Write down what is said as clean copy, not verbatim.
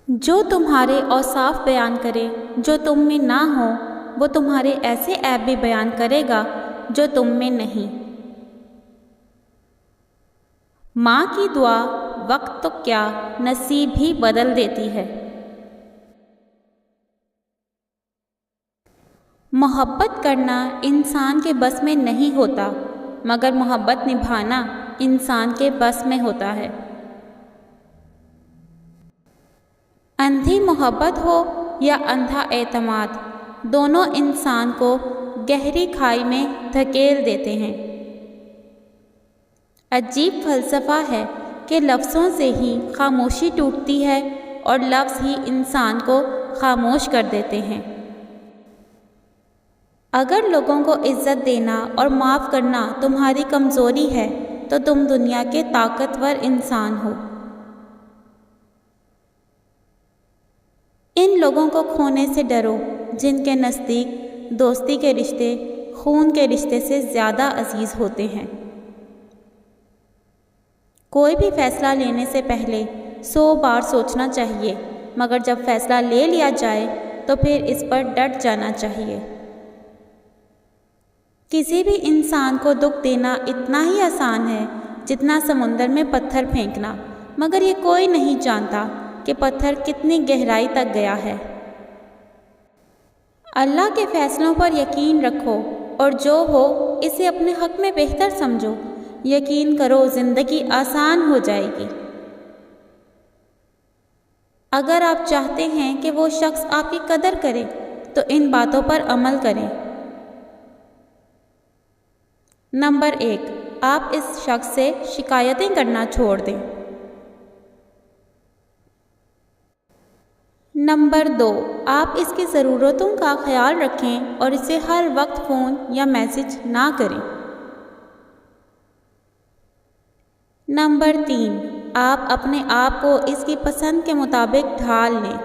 جو تمہارے اوصاف بیان کرے جو تم میں نہ ہو، وہ تمہارے ایسے عیب بھی بیان کرے گا جو تم میں نہیں۔ ماں کی دعا وقت تو کیا نصیب ہی بدل دیتی ہے۔ محبت کرنا انسان کے بس میں نہیں ہوتا، مگر محبت نبھانا انسان کے بس میں ہوتا ہے۔ اندھی محبت ہو یا اندھا اعتماد، دونوں انسان کو گہری کھائی میں دھکیل دیتے ہیں۔ عجیب فلسفہ ہے کہ لفظوں سے ہی خاموشی ٹوٹتی ہے اور لفظ ہی انسان کو خاموش کر دیتے ہیں۔ اگر لوگوں کو عزت دینا اور معاف کرنا تمہاری کمزوری ہے تو تم دنیا کے طاقتور انسان ہو۔ ان لوگوں کو کھونے سے ڈرو جن کے نزدیک دوستی کے رشتے خون کے رشتے سے زیادہ عزیز ہوتے ہیں۔ کوئی بھی فیصلہ لینے سے پہلے 100 بار سوچنا چاہیے، مگر جب فیصلہ لے لیا جائے تو پھر اس پر ڈٹ جانا چاہیے۔ کسی بھی انسان کو دکھ دینا اتنا ہی آسان ہے جتنا سمندر میں پتھر پھینکنا، مگر یہ کوئی نہیں جانتا کہ پتھر کتنی گہرائی تک گیا ہے۔ اللہ کے فیصلوں پر یقین رکھو اور جو ہو اسے اپنے حق میں بہتر سمجھو۔ یقین کرو زندگی آسان ہو جائے گی۔ اگر آپ چاہتے ہیں کہ وہ شخص آپ کی قدر کرے تو ان باتوں پر عمل کریں۔ نمبر 1، آپ اس شخص سے شکایتیں کرنا چھوڑ دیں۔ نمبر 2، آپ اس کی ضرورتوں کا خیال رکھیں اور اسے ہر وقت فون یا میسج نہ کریں۔ نمبر 3، آپ اپنے آپ کو اس کی پسند کے مطابق ڈھال لیں۔